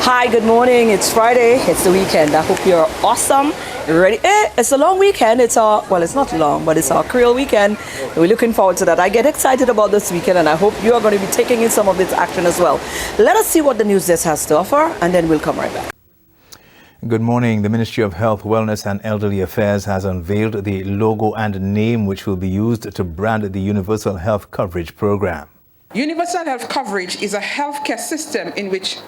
Hi, good morning. It's Friday. It's the weekend. I hope you're awesome. You're ready? It's a long weekend. It's not long, but it's our Creole weekend. We're looking forward to that. I get excited about this weekend, and I hope you are going to be taking in some of its action as well. Let us see what the news desk has to offer, and then we'll come right back. Good morning. The Ministry of Health, Wellness and Elderly Affairs has unveiled the logo and name which will be used to brand the Universal Health Coverage Program. Universal health coverage is a healthcare system in which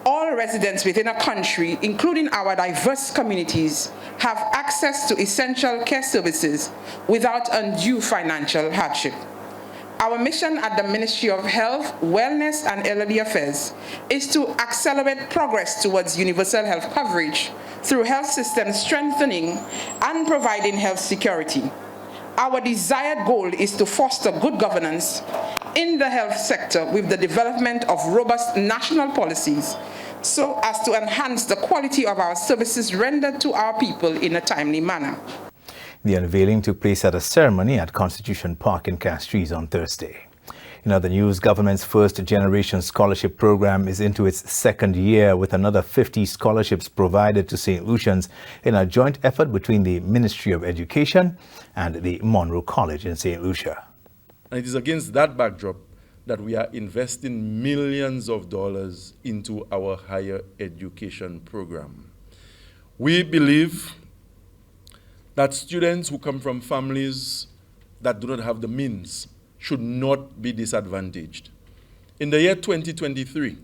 all residents within a country, including our diverse communities, have access to essential care services without undue financial hardship. Our mission at the Ministry of Health, Wellness and Elderly Affairs is to accelerate progress towards universal health coverage through health system strengthening and providing health security. Our desired goal is to foster good governance in the health sector with the development of robust national policies so as to enhance the quality of our services rendered to our people in a timely manner. The unveiling took place at a ceremony at Constitution Park in Castries on Thursday. In other news, government's first generation scholarship program is into its second year with another 50 scholarships provided to St. Lucians in a joint effort between the Ministry of Education and the Monroe College in St. Lucia. And it is against that backdrop that we are investing millions of dollars into our higher education program. We believe that students who come from families that do not have the means should not be disadvantaged. In the year 2023,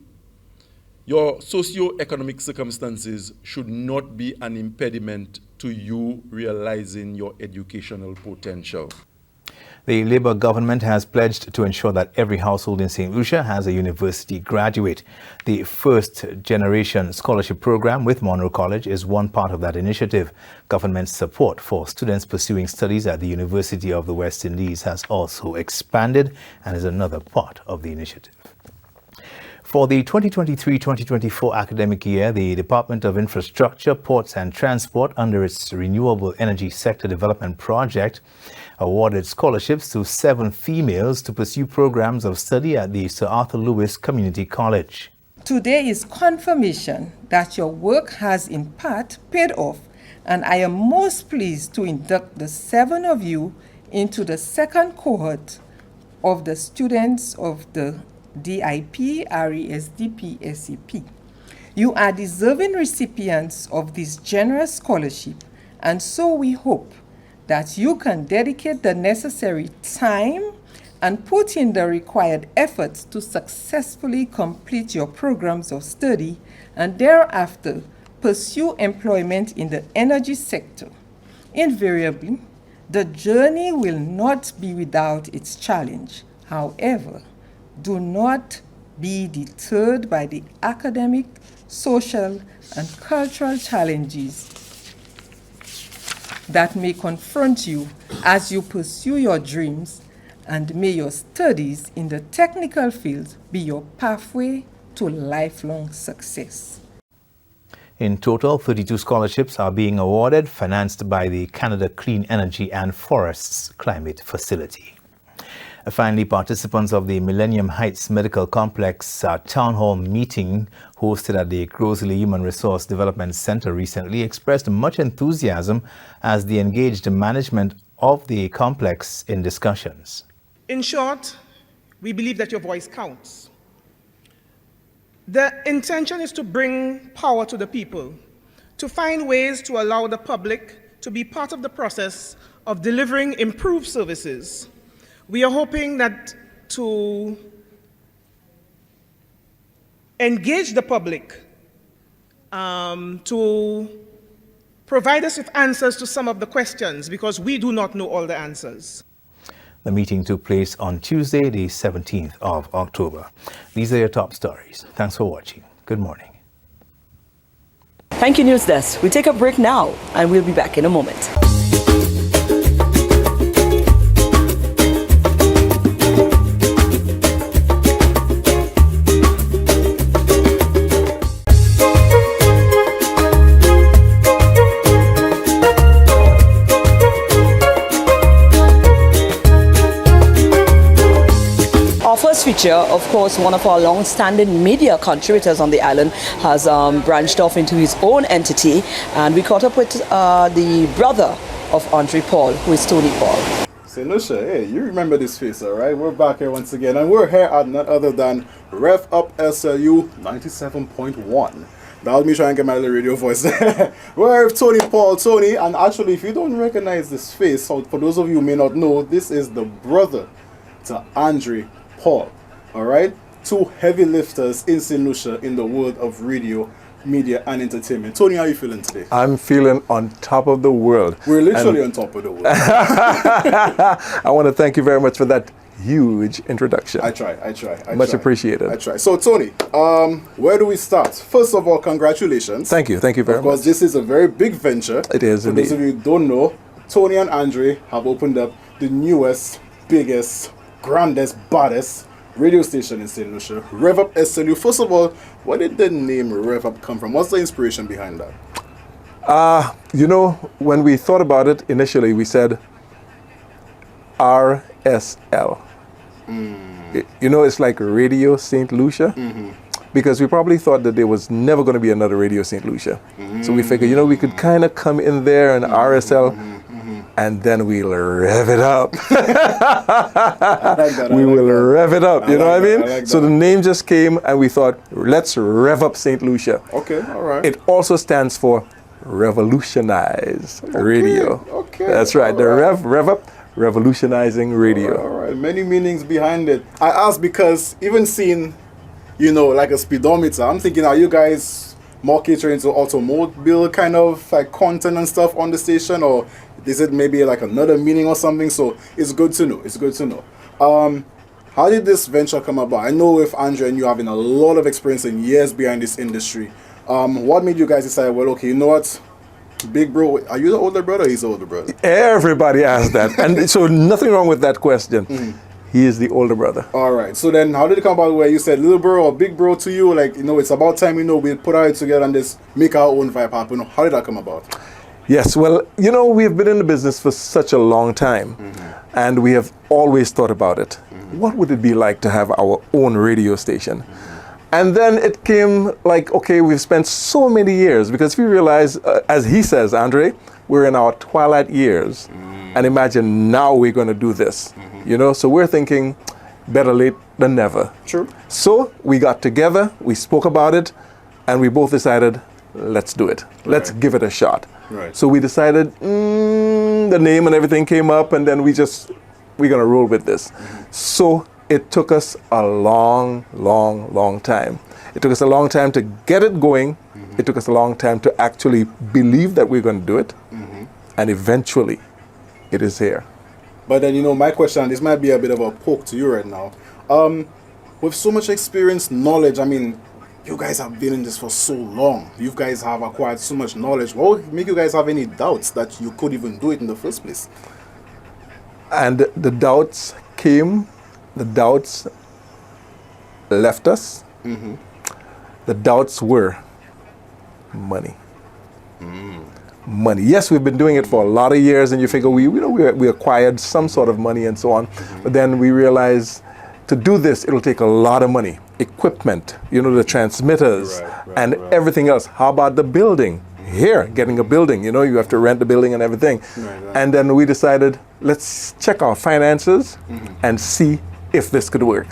your socio-economic circumstances should not be an impediment to you realizing your educational potential. The Labour government has pledged to ensure that every household in St. Lucia has a university graduate. The first generation scholarship program with Monroe College is one part of that initiative. Government support for students pursuing studies at the University of the West Indies has also expanded and is another part of the initiative. For the 2023-2024 academic year, the Department of Infrastructure, Ports and Transport, under its Renewable Energy Sector Development Project, awarded scholarships to 7 females to pursue programs of study at the Sir Arthur Lewis Community College. Today is confirmation that your work has in part paid off, and I am most pleased to induct the 7 of you into the second cohort of the students of the DIP, RESDP, SEP. You are deserving recipients of this generous scholarship, and so we hope that you can dedicate the necessary time and put in the required efforts to successfully complete your programs of study and thereafter pursue employment in the energy sector. Invariably, the journey will not be without its challenge. However, do not be deterred by the academic, social, and cultural challenges that may confront you as you pursue your dreams, and may your studies in the technical field be your pathway to lifelong success. In total, 32 scholarships are being awarded, financed by the Canada Clean Energy and Forests Climate Facility. Finally, participants of the Millennium Heights Medical Complex Town Hall meeting hosted at the Crozley Human Resource Development Center recently expressed much enthusiasm as they engaged management of the complex in discussions. In short, we believe that your voice counts. The intention is to bring power to the people, to find ways to allow the public to be part of the process of delivering improved services. We are hoping that to engage the public, to provide us with answers to some of the questions, because we do not know all the answers. The meeting took place on Tuesday, the 17th of October. These are your top stories. Thanks for watching. Good morning. Thank you, News Desk. We take a break now, and we'll be back in a moment. first feature, of course, one of our long-standing media contributors on the island has branched off into his own entity, and we caught up with the brother of Andre Paul, who is Tony Paul. St. Lucia, hey, you remember this face, all right? We're back here once again, and we're here at none other than Rev Up SLU 97.1. That'll me try and get my little radio voice. We're with Tony Paul. Tony, and actually, if you don't recognize this face, so for those of you who may not know, this is the brother to Andre Paul, all right? Two heavy lifters in St. Lucia in the world of radio, media, and entertainment. Tony, how are you feeling today? I'm feeling on top of the world. We're literally on top of the world. I want to thank you very much for that huge introduction. I try. Much appreciated. I try. So, Tony, where do we start? First of all, congratulations. Thank you very much. Because this is a very big venture. It is, For those of you who don't know, Tony and Andre have opened up the newest, biggest, grandest, baddest radio station in St. Lucia, Rev Up SLU. First of all, where did the name Rev Up come from? What's the inspiration behind that? When we thought about it initially, we said RSL. It's like Radio St. Lucia. Because we probably thought that there was never going to be another Radio St. Lucia. So we figured, we could kind of come in there and RSL, and then we'll rev it up. We will rev it up, you know what I mean? Like so the name just came, and we thought, let's rev up St. Lucia. Okay, all right. It also stands for Revolutionize Radio. Okay. That's right, the rev up, revolutionizing radio. All right, many meanings behind it. I asked because even seeing, like a speedometer, I'm thinking, are you guys more catering to automobile kind of like content and stuff on the station, or is it maybe like another meaning or something? So it's good to know. How did this venture come about? I know with Andre and you having a lot of experience and years behind this industry. What made you guys decide, well, okay, you know what? Big bro, are you the older brother or he's the older brother? Everybody asks that. And so nothing wrong with that question. He is the older brother. All right. So then how did it come about where you said little bro or big bro to you? Like, it's about time, we put our heads together and just make our own vibe happen. How did that come about? Yes, well, we have been in the business for such a long time, and we have always thought about it. What would it be like to have our own radio station? And then it came like, okay, we've spent so many years, because we realize, as he says, Andre, we're in our twilight years. And imagine now we're going to do this, So we're thinking better late than never. True. So we got together, we spoke about it, and we both decided, let's do it. Let's give it a shot. Right. So we decided, the name and everything came up, and then we're going to roll with this. So it took us a long, long, long time. It took us a long time to get it going. It took us a long time to actually believe that we're going to do it. And eventually, it is here. But then, my question, this might be a bit of a poke to you right now. With so much experience, knowledge, you guys have been in this for so long. You guys have acquired so much knowledge. What would make you guys have any doubts that you could even do it in the first place? And the doubts came, the doubts left us. The doubts were money. Money. Yes, we've been doing it for a lot of years, and you figure we acquired some sort of money and so on. But then we realized to do this, it'll take a lot of money. Equipment, the transmitters, and everything else. How about the building? Here, getting a building, you have to rent the building and everything. And then we decided, let's check our finances and see if this could work.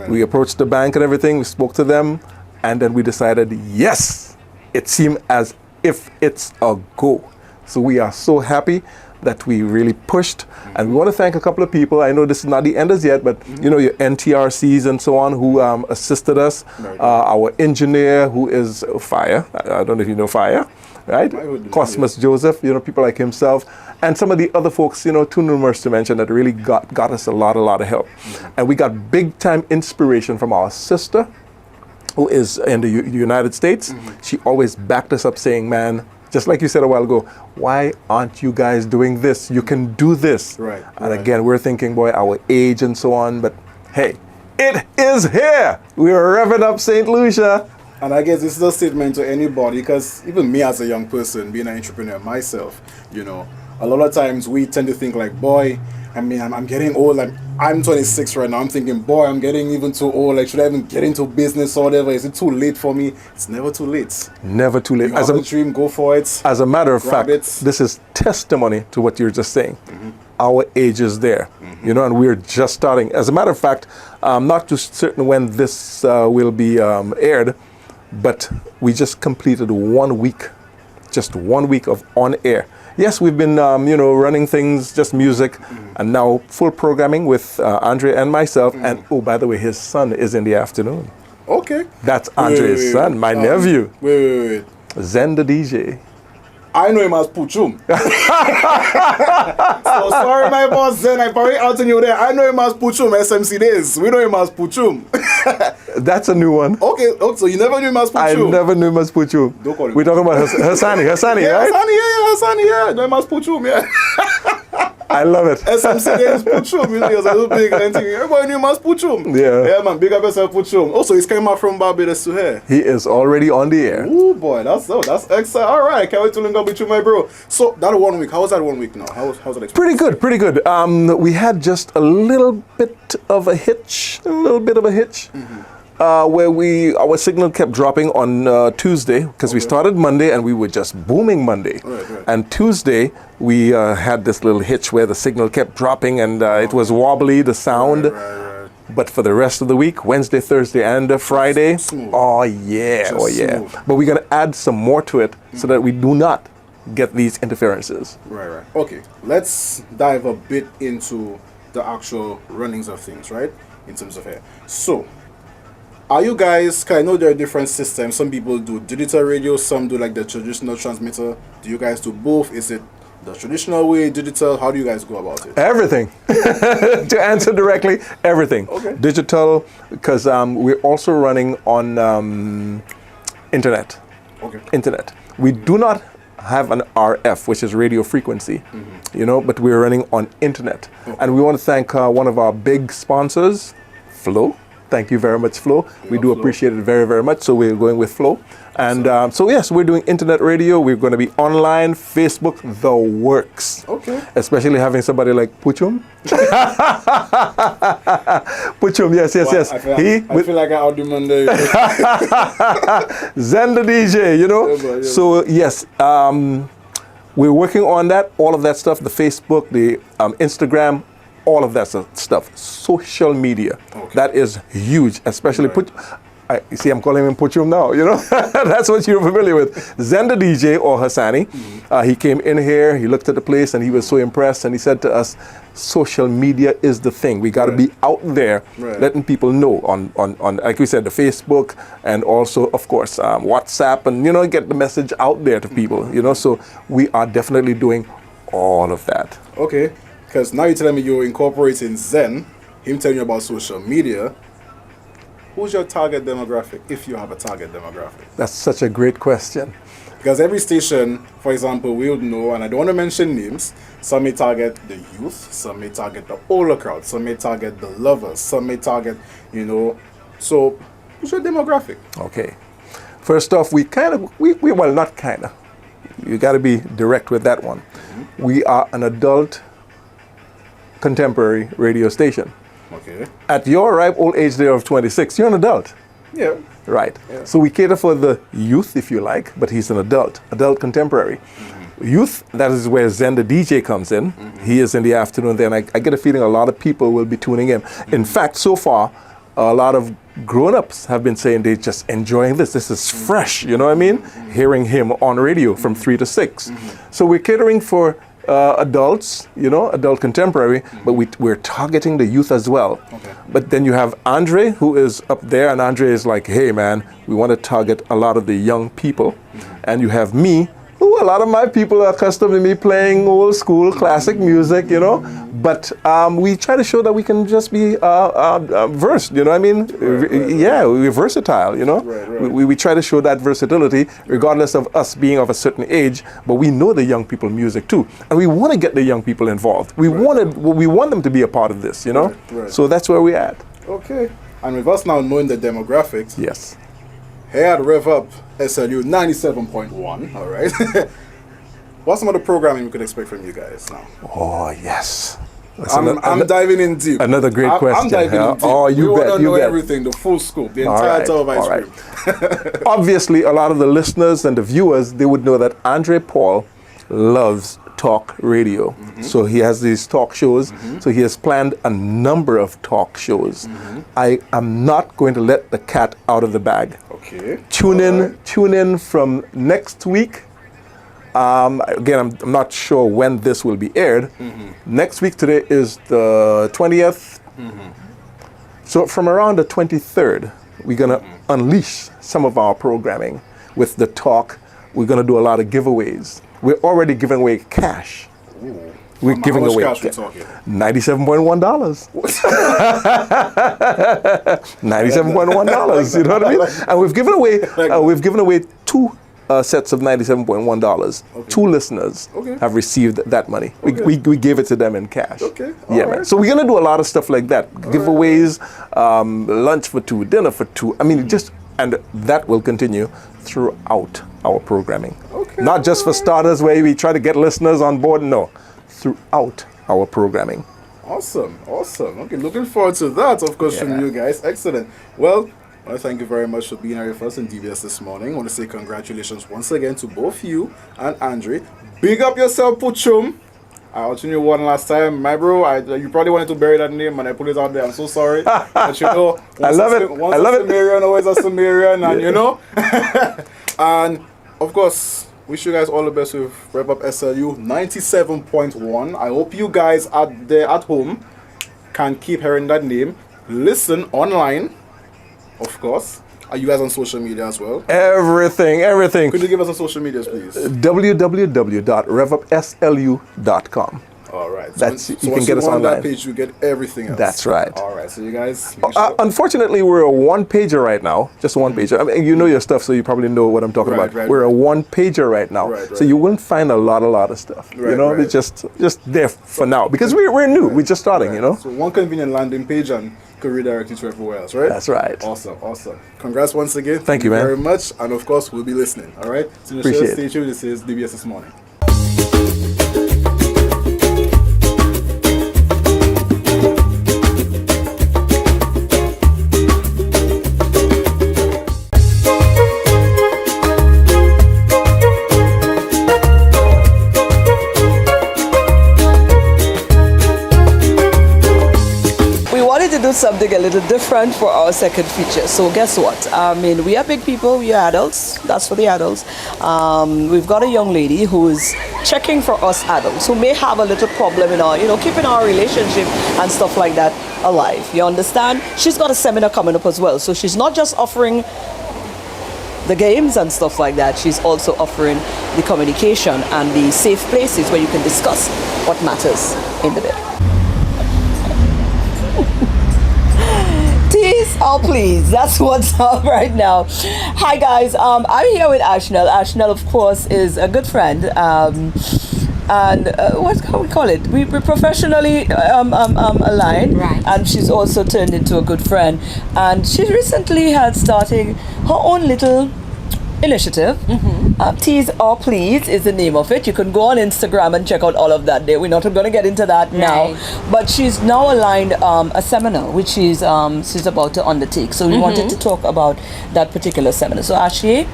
We approached the bank and everything, we spoke to them, and then we decided, yes, it seemed as if it's a go. So we are so happy that we really pushed, and we want to thank a couple of people. I know this is not the end as yet, but your NTRCs and so on who assisted us. Our engineer who is Fire. I don't know if you know Fire, right? Cosmos Joseph, people like himself, and some of the other folks, too numerous to mention, that really got us a lot of help. And we got big time inspiration from our sister, who is in the United States. She always backed us up saying, man, just like you said a while ago, why aren't you guys doing this? You can do this. And again, we're thinking, boy, our age and so on, but hey, it is here. We're revving up St. Lucia. And I guess this is a statement to anybody, because even me as a young person, being an entrepreneur myself, a lot of times we tend to think like, boy, I mean, I'm getting old. I'm 26 right now. I'm thinking, boy, I'm getting even too old. Like, should I even get into business or whatever? Is it too late for me? It's never too late. Never too late. You have a dream, go for it. As a matter of fact, it. this is testimony to what you're just saying. Our age is there, you know, and we're just starting. As a matter of fact, I'm not too certain when this will be aired, but we just completed 1 week, just 1 week of on air. Yes, we've been, you know, running things, just music, and now full programming with Andre and myself. And oh, by the way, his son is in the afternoon. Okay. That's Andre's son, my nephew. Wait. Zen the DJ. I know him as Puchum. So sorry, my boss, Zen. I probably outing you there. I know him as Puchum, SMC days. We know him as Puchum. That's a new one. Okay, so you never knew him as Puchum? I never knew him as Puchum. Don't call him. We're talking about Hassani, Yeah, right? Hassani, yeah. Know him as Puchum, yeah. I love it. SMC days, Puchum. You know, he was a little big and thing. Everybody knew him as Puchum. Yeah. Yeah, man, big up yourself, Puchum. Also, he's coming out from Barbados to here. He is already on the air. Ooh, boy, that's exciting. All right, can't wait to link up with you, my bro. So, that 1 week, how was that 1 week now? How's that experience? Pretty good. We had just a little bit of a hitch, where our signal kept dropping on Tuesday, because we started Monday and we were just booming Monday. Right. And Tuesday, we had this little hitch where the signal kept dropping and it was wobbly, the sound. Right. But for the rest of the week, Wednesday, Thursday, and Friday, Smooth. oh yeah. Smooth. But we're going to add some more to it so that we do not get these interferences. Right. Okay, let's dive a bit into the actual runnings of things, right? In terms of air. So, are you guys, cause I know there are different systems. Some people do digital radio, some do like the traditional transmitter. Do you guys do both? Is it the traditional way, digital? How do you guys go about it? Everything. To answer directly, everything. Okay. Digital, because we're also running on internet. Okay. Internet. We do not have an RF, which is radio frequency, you know, but we're running on internet. Okay. And we want to thank one of our big sponsors, Flow. Thank you very much, Flow. We do Flow. appreciate it very, very much. So we're going with Flow. And so yes, we're doing internet radio. We're going to be online, Facebook, the works. Okay. Especially having somebody like Puchum. Puchum, yes. I feel like I out-demanded. Zen the DJ, you know. Yeah. So yes, we're working on that. All of that stuff, the Facebook, the Instagram, all of that stuff. Social media, that is huge, especially you see, I'm calling him Puchum now, you know. That's what you're familiar with. Zen the DJ, or Hassani, he came in here, he looked at the place, and he was so impressed, and he said to us, social media is the thing. We got to be out there, letting people know on, like we said, the Facebook, and also, of course, WhatsApp, and, you know, get the message out there to people, you know. So we are definitely doing all of that. Okay, because now you're telling me you're incorporating Zen, him telling you about social media. Who's your target demographic, if you have a target demographic? That's such a great question. Because every station, for example, we would know, and I don't want to mention names, some may target the youth, some may target the older crowd, some may target the lovers, some may target, you know. So, who's your demographic? Okay. First off, we well, not kind of. You got to be direct with that one. We are an adult contemporary radio station. Okay. At your ripe old age there of 26, you're an adult. Yeah. Right. Yeah. So we cater for the youth, if you like, but he's an adult contemporary. Youth, that is where Zen the DJ comes in. He is in the afternoon there, and I get a feeling a lot of people will be tuning in. In fact, so far, a lot of grown-ups have been saying they're just enjoying this. This is fresh, you know what I mean? Hearing him on radio from 3 to 6. So we're catering for adults, you know, adult contemporary, but we're targeting the youth as well. Okay. But then you have Andre, who is up there, and Andre is like, hey man, we want to target a lot of the young people. And you have me, who a lot of my people are accustomed to me playing old school classic music, you know, but we try to show that we can just be versed, you know what I mean? Yeah, we're versatile, you know? We try to show that versatility regardless of us being of a certain age, but we know the young people music too. And we want to get the young people involved. We want them to be a part of this, you know? So that's where we're at. Okay. And with us now knowing the demographics, yes. Here at Rev Up SLU 97.1, all right. What's some of the programming we could expect from you guys now? Oh, yes. I'm diving in deep. Another great question. I'm diving in deep. Oh, you we bet. want to You know bet. everything, the full scope, the entire tub of ice cream. Obviously, a lot of the listeners and the viewers, they would know that Andre Paul loves talk radio. So he has these talk shows. So he has planned a number of talk shows. I am not going to let the cat out of the bag. Okay. Tune in from next week. Again, I'm not sure when this will be aired. Next week, today is the 20th. So from around the 23rd, we're going to unleash some of our programming with the talk. We're going to do a lot of giveaways. We're already giving away cash. Ooh. We're giving away cash we talking? $97.1. $97.1. You know what I mean? And we've given away two sets of $97.1. Okay. Two listeners have received that money. We gave it to them in cash. Okay. Yeah, man. So we're gonna do a lot of stuff like that. Giveaways, lunch for two, dinner for two. I mean, and that will continue throughout our programming. Okay. Not just for starters where we try to get listeners on board. No, throughout our programming. Awesome. Okay, looking forward to that, of course, from you guys. Excellent. Well, I want to thank you very much for being here with us in DBS this morning. I want to say congratulations once again to both you and Andre. Big up yourself, Puchum. I auctioned you one last time. My bro, you probably wanted to bury that name and I put it out there. I'm so sorry. But you know, I love it. Once a Sumerian, always a Sumerian, and you know. And of course, wish you guys all the best with Rev Up SLU 97.1. I hope you guys out there at home can keep hearing that name. Listen online, of course. Are you guys on social media as well? Everything. Could you give us the social medias, please? www.revupslu.com. All right. You can get us online. On that page, you get everything else. That's right. All right. So you guys. Unfortunately, we're a one-pager right now. Just a one-pager. I mean, you know your stuff, so you probably know what I'm talking about. We're a one-pager right now, so you won't find a lot of stuff. It's just there for now because we're new. We're just starting. You know. So one convenient landing page and could redirect you to everywhere else, right? That's right. Awesome. Congrats once again. Thank you, man. Very much, and of course we'll be listening. All right. So Appreciate it. Stay tuned. This is DBS This Morning. Do something a little different for our second feature. So guess what? I mean, we are big people, we are adults. That's for the adults. We've got a young lady who is checking for us adults who may have a little problem in our, keeping our relationship and stuff like that alive. You understand? She's got a seminar coming up as well. So she's not just offering the games and stuff like that. She's also offering the communication and the safe places where you can discuss what matters in the bed. Oh please, that's what's up right now. Hi guys, I'm here with Ashnell. Ashnell, of course, is a good friend, and what can we call it? We're professionally aligned, right? And she's also turned into a good friend. And she recently had started her own little initiative. Tease or Please is the name of it. You can go on Instagram and check out all of that there. We're not going to get into that now, but she's now aligned a seminar which she's about to undertake. So we wanted to talk about that particular seminar. So Ashley,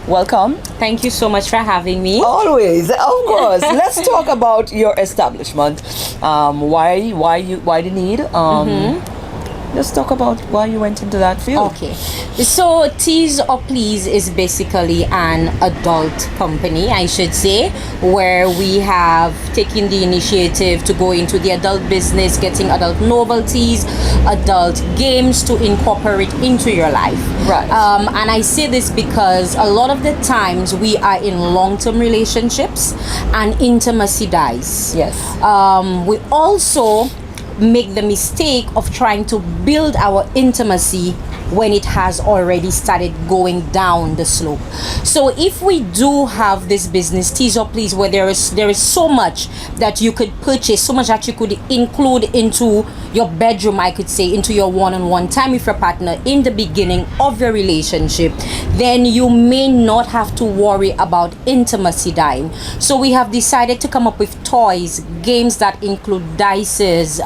welcome. Thank you so much for having me. Always, of course. Let's talk about your establishment. Why the need? Let's talk about why you went into that field. Okay. So Tease or Please is basically an adult company, I should say, where we have taken the initiative to go into the adult business, getting adult novelties, adult games to incorporate into your life. Right. And I say this because a lot of the times we are in long-term relationships and intimacy dies. Yes. We also make the mistake of trying to build our intimacy when it has already started going down the slope. So if we do have this business, Tease or Please, where there is so much that you could purchase, so much that you could include into your bedroom, I could say, into your one-on-one time with your partner in the beginning of your relationship, then you may not have to worry about intimacy dying. So we have decided to come up with toys, games that include dices,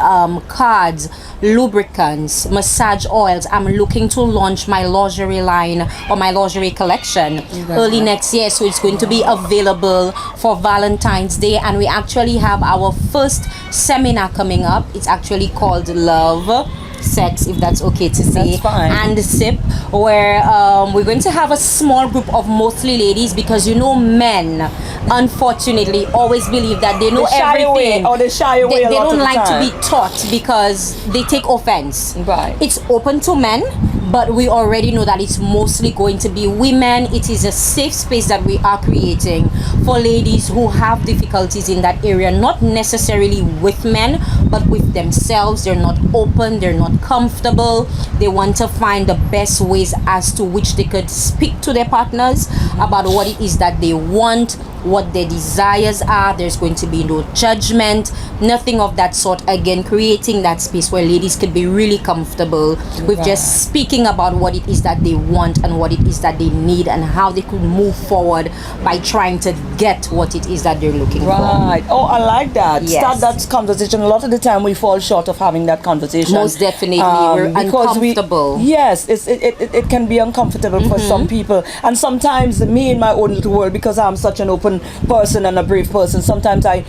cards, lubricants, massage oils. I'm looking to launch my lingerie line or my lingerie collection early next year, so it's going to be available for Valentine's Day. And we actually have our first seminar coming up. It's actually called Love, Sex, if that's okay to say, That's fine. and Sip, where we're going to have a small group of mostly ladies, because men unfortunately always believe that they know They shy everything, away, or they shy away a they lot don't of the like time. to be taught because they take offense. Right. It's open to men, but we already know that it's mostly going to be women. It is a safe space that we are creating for ladies who have difficulties in that area, not necessarily with men, but with themselves. They're not open, they're not comfortable. They want to find the best ways as to which they could speak to their partners about what it is that they want, what their desires are. There's going to be no judgment, nothing of that sort. Again, creating that space where ladies could be really comfortable with just speaking about what it is that they want and what it is that they need, and how they could move forward by trying to get what it is that they're looking for. Right. Oh, I like that. Yes. Start that conversation. A lot of the time we fall short of having that conversation. Most definitely. We're because uncomfortable. Yes, it can be uncomfortable for some people. And sometimes me in my own little world, because I'm such an open person and a brave person, sometimes I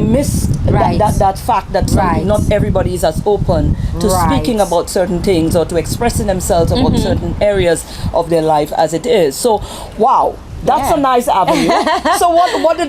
miss that fact that not everybody is as open to speaking about certain things or to expressing themselves about certain areas of their life as it is. So, wow. That's a nice avenue. So what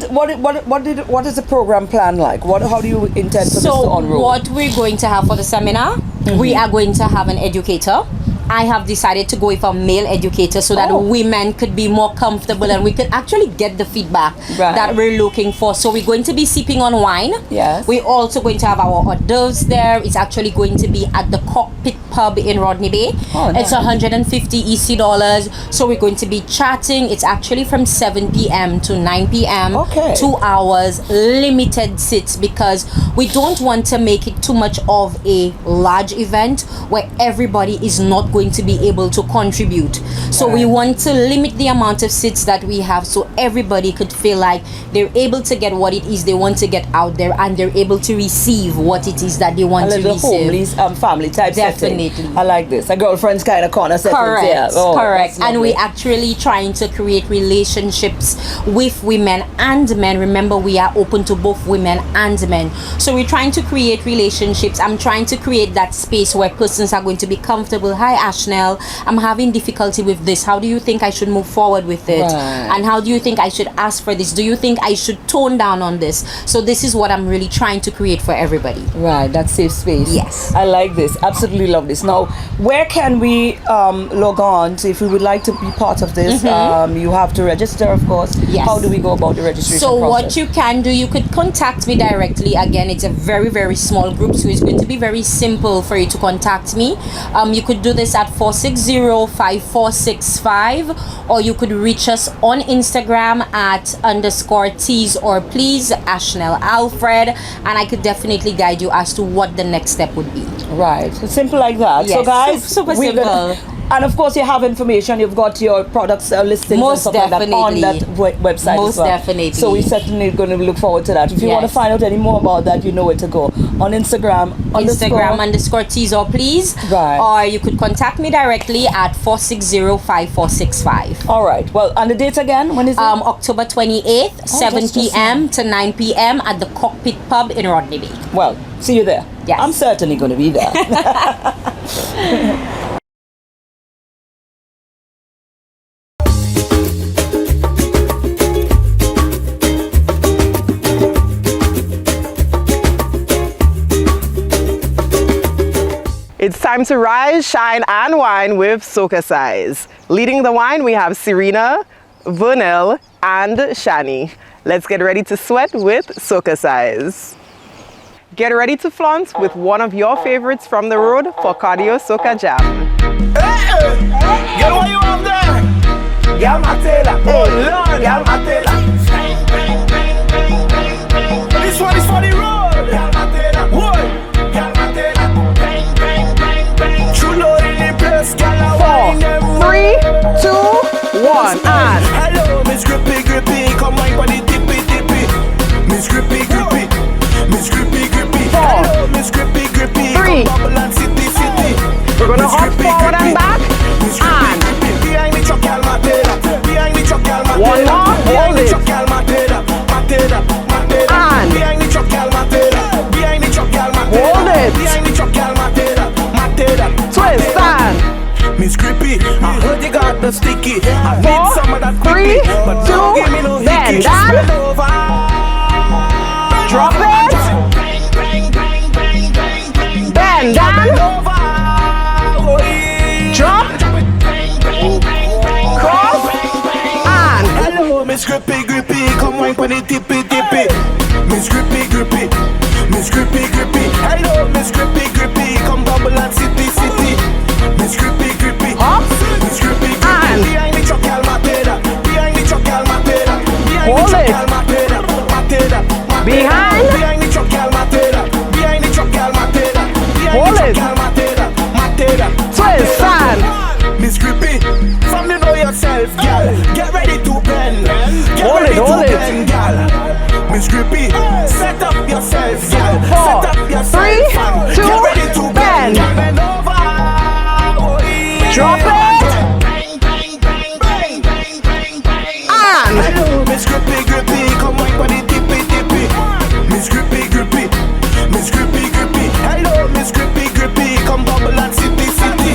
is the program plan like? How do you intend for this to unroll? So what we're going to have for the seminar, we are going to have an educator. I have decided to go with a male educator so that women could be more comfortable and we could actually get the feedback that we're looking for. So we're going to be sipping on wine. Yes. We're also going to have our hors d'oeuvres there. It's actually going to be at the Cockpit Pub in Rodney Bay. It's $150 EC dollars. So we're going to be chatting. It's actually from 7 p.m. to 9 p.m. 2 hours, limited seats, because we don't want to make it too much of a large event where everybody is not going to be able to contribute. So we want to limit the amount of seats that we have so everybody could feel like they're able to get what it is they want to get out there, and they're able to receive what it is that they want to receive. Homely, family type Definitely. setting. I like this. A girlfriend's kind of corner setting. Correct. Yeah. Correct. And we're actually trying to create relationships with women and men. Remember, we are open to both women and men. So we're trying to create relationships. I'm trying to create that space where persons are going to be comfortable. Hi, Ashnell, I'm having difficulty with this. How do you think I should move forward with it? And how do you think I should ask for this? Do you think I should tone down on this? So this is what I'm really trying to create for everybody. Right, that safe space. Yes. I like this. Absolutely love this. Now, where can we log on to if we would like to be part of this? You have to register, of course. Yes. How do we go about the registration So process? what you can do, you could contact me directly. Again, it's a very, very small group, so it's going to be very simple for you to contact me. You could do this at 460-5465, or you could reach us on Instagram at _tease or please Ashnell Alfred, and I could definitely guide you as to what the next step would be. Right, so simple like that. Yes, So guys, super simple. And of course, you have information. You've got your products listings Most and stuff like that on that definitely. website. Most as well. definitely. So we're certainly going to look forward to that. If you want to Yes. find out any more about that, you know where to go. On Instagram _tease or please. Right. Or you could contact me directly at 460-5465. All right. Well, and the date again? When is it? October 28th, 7 just p.m. to 9 p.m. at the Cockpit Pub in Rodney Bay. Well, see you there. Yes. I'm certainly going to be there. It's time to rise, shine, and wine with SocaCize. Leading the wine, we have Serena, Vernell, and Shani. Let's get ready to sweat with SocaCize. Get ready to flaunt with one of your favorites from the road for Cardio Soca Jam. Girl, what you have there? Girl, Matela. Oh Lord, girl, Matela. This one is for the road. Girl, Matela. What? Girl, Matela. True love in the place. Girl, I wine them. 3, 2, 1, and hello, Miss Grippy, Grippy. Come wine for the tippy, tippy. Miss Grippy, Grippy. Miss Grippy, Grippy. Hello, Miss Grippy, Grippy. 3. Come bubble and city, city. We're gonna hop forward and back. And behind the truck, girl, Matela. Behind the truck, girl, Matela. one more, hold it. Matela, Matela, Matela. And behind the truck, girl, Matela. Behind the truck, girl, Matela. hold it. Behind the truck, girl, Matela. Matela. Twist and Miss Grippy, I heard you got the sticky. I 4, need some of that 3, quickly, but don't 2, give me no bend hickey. down. Spread over. drop it. Bend down. Drop. Cross. And hello, Miss Grippy, Grippy. Come wine for the tippy, tippy. Miss Grippy, Grippy. Miss Grippy, Grippy. Hello, Miss Grippy, Grippy. Come bubble and city, city. Miss Grippy, Grippy. hop. Miss Grippy, Grippy. And behind the truck, girl, Matela. Behind the truck, girl, Matela. Behind hold the truck, it. girl, Matela. Matela. Behind. Behind the truck, girl, Matela. Behind the truck, girl, Matela. Behind Hold the it. truck, girl, Matela. Matela. Twist and Miss Grippy, from you know yourself, girl. Get ready to bend. Get hold ready it, hold to it. bend, girl. Miss Grippy, set up yourself, girl. 4, Set up yourself, 3, fam. 2, Get ready to bend. Girl, bend over. Oh, yeah. Drop it. And hello, Miss Grippy, Grippy. Come wine for the tippy, tippy. Miss Grippy, Grippy. Miss Grippy, Grippy. Hello, Miss Grippy, Grippy. Come bubble and city, city.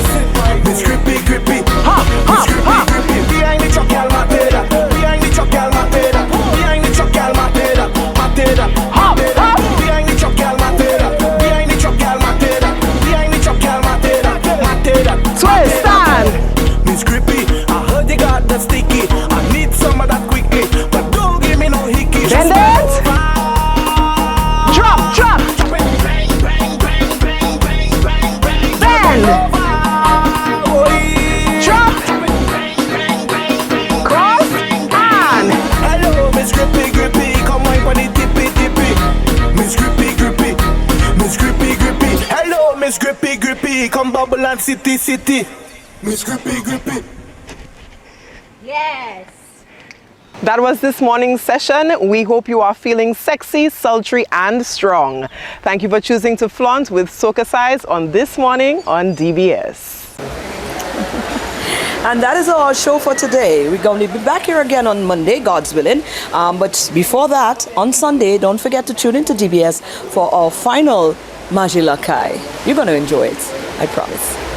Miss Grippy, Grippy. hop, Miss hop, Grippy, hop. Grippy. Behind the truck, girl, Matela. Behind the truck, girl, Matela. Behind the truck, girl, Matela. Matela. Hop, hop. Behind the truck, girl, Matela. Behind the truck, girl, Matela. Behind the truck, girl, Matela. Matela. Twist and Miss Grippy, I heard you got the sticky. I need some of that quickly, but don't give me no hickey. bend it. Drop, drop. Bend. Drop. Cross. And hello, Miss Grippy, Grippy. Come wine for the tippy, tippy. Miss Grippy, Grippy. Miss Grippy, Grippy. Hello, Miss Grippy, Grippy. Come bubble and city, city. Miss Grippy, Grippy. Yes. that was this morning's session. We hope you are feeling sexy, sultry, and strong. Thank you for choosing to flaunt with SocaCize on This Morning on DBS. And that is our show for today. We're going to be back here again on Monday, God's willing. But before that, on Sunday, don't forget to tune into DBS for our final Majilakai. You're going to enjoy it, I promise.